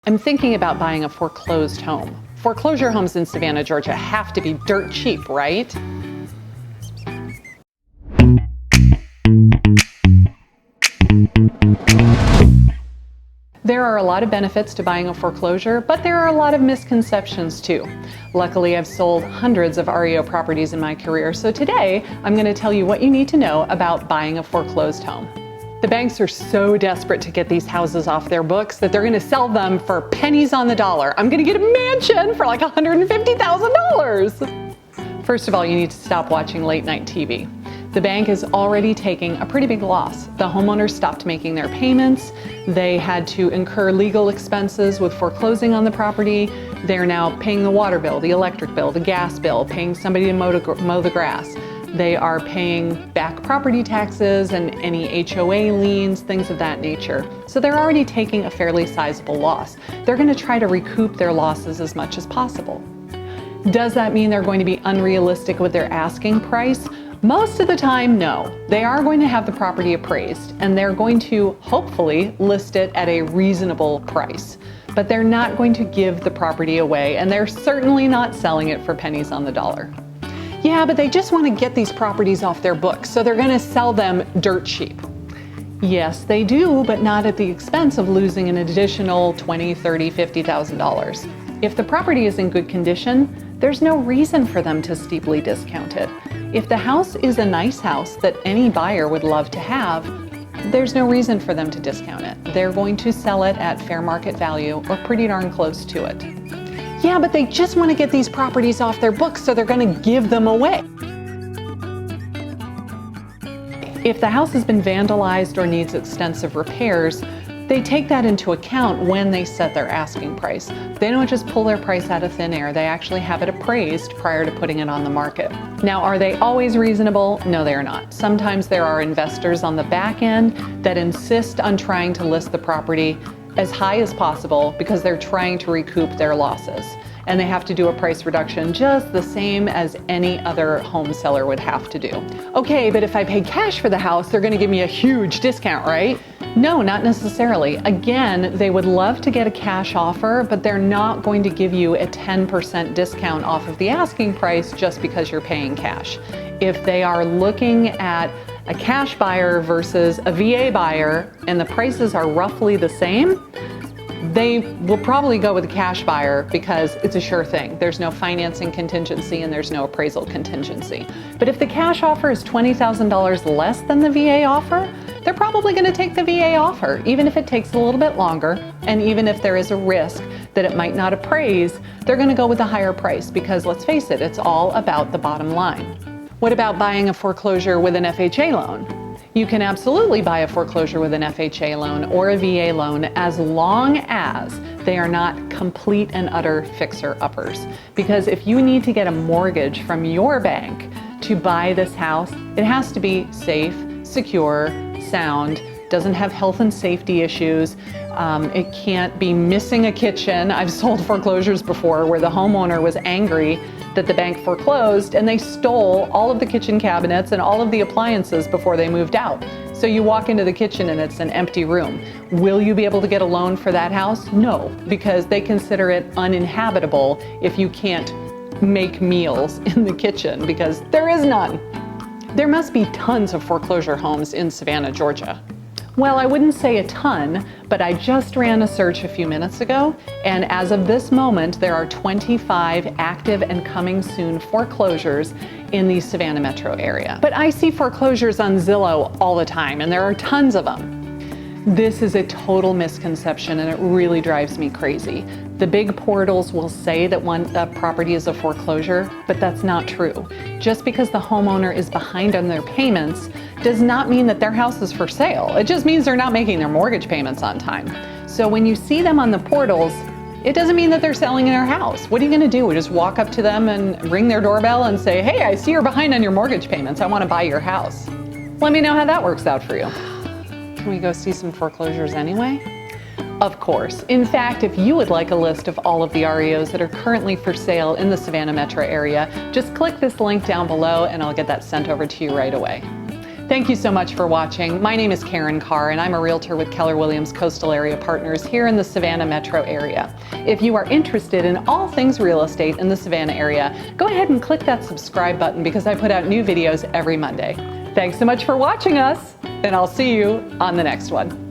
I'm thinking about buying a foreclosed home. Foreclosure homes in Savannah, Georgia have to be dirt cheap, right? There are a lot of benefits to buying a foreclosure, but there are a lot of misconceptions too. Luckily, I've sold hundreds of REO properties in my career, so today I'm going to tell you what you need to know about buying a foreclosed home. The banks are so desperate to get these houses off their books that they're going to sell them for pennies on the dollar. I'm going to get a mansion for like $150,000. First of all, you need to stop watching late night TV. The bank is already taking a pretty big loss. The homeowners stopped making their payments. They had to incur legal expenses with foreclosing on the property. They're now paying the water bill, the electric bill, the gas bill, paying somebody to mow the grass. They are paying back property taxes and any HOA liens, things of that nature. So they're already taking a fairly sizable loss. They're going to try to recoup their losses as much as possible. Does that mean they're going to be unrealistic with their asking price? Most of the time, no. They are going to have the property appraised and they're going to hopefully list it at a reasonable price. But they're not going to give the property away, and they're certainly not selling it for pennies on the dollar. Yeah, but they just want to get these properties off their books, so they're going to sell them dirt cheap. Yes, they do, but not at the expense of losing an additional $20,000, $30,000, $50,000. If the property is in good condition, there's no reason for them to steeply discount it. If the house is a nice house that any buyer would love to have, there's no reason for them to discount it. They're going to sell it at fair market value or pretty darn close to it. Yeah, but they just want to get these properties off their books, so they're going to give them away. If the house has been vandalized or needs extensive repairs, they take that into account when they set their asking price. They don't just pull their price out of thin air. They actually have it appraised prior to putting it on the market. Now, are they always reasonable? No, they are not. Sometimes there are investors on the back end that insist on trying to list the property as high as possible because they're trying to recoup their losses. And they have to do a price reduction just the same as any other home seller would have to do. Okay, but if I pay cash for the house, they're going to give me a huge discount, right? No, not necessarily. Again, they would love to get a cash offer, but they're not going to give you a 10% discount off of the asking price just because you're paying cash. If they are looking at a cash buyer versus a VA buyer and the prices are roughly the same, they will probably go with a cash buyer because it's a sure thing. There's no financing contingency and there's no appraisal contingency. But if the cash offer is $20,000 less than the VA offer, they're probably going to take the VA offer, even if it takes a little bit longer, and even if there is a risk that it might not appraise, they're going to go with a higher price because, let's face it, it's all about the bottom line. What about buying a foreclosure with an FHA loan? You can absolutely buy a foreclosure with an FHA loan or a VA loan as long as they are not complete and utter fixer-uppers. Because if you need to get a mortgage from your bank to buy this house, it has to be safe, secure, sound, doesn't have health and safety issues. It can't be missing a kitchen. I've sold foreclosures before where the homeowner was angry that the bank foreclosed and they stole all of the kitchen cabinets and all of the appliances before they moved out. So you walk into the kitchen and it's an empty room. Will you be able to get a loan for that house? No, because they consider it uninhabitable if you can't make meals in the kitchen, because there is none. There must be tons of foreclosure homes in Savannah, Georgia. Well, I wouldn't say a ton, but I just ran a search a few minutes ago, and as of this moment, there are 25 active and coming soon foreclosures in the Savannah metro area. But I see foreclosures on Zillow all the time, and there are tons of them. This is a total misconception, and it really drives me crazy. The big portals will say that a property is a foreclosure, but that's not true. Just because the homeowner is behind on their payments does not mean that their house is for sale. It just means they're not making their mortgage payments on time. So when you see them on the portals, it doesn't mean that they're selling their house. What are you going to do? Just walk up to them and ring their doorbell and say, "Hey, I see you're behind on your mortgage payments. I want to buy your house." Let me know how that works out for you. Can we go see some foreclosures anyway? Of course. In fact, if you would like a list of all of the REOs that are currently for sale in the Savannah metro area, just click this link down below and I'll get that sent over to you right away. Thank you so much for watching. My name is Karin Carr, and I'm a realtor with Keller Williams Coastal Area Partners here in the Savannah metro area. If you are interested in all things real estate in the Savannah area, go ahead and click that subscribe button because I put out new videos every Monday. Thanks so much for watching us, and I'll see you on the next one.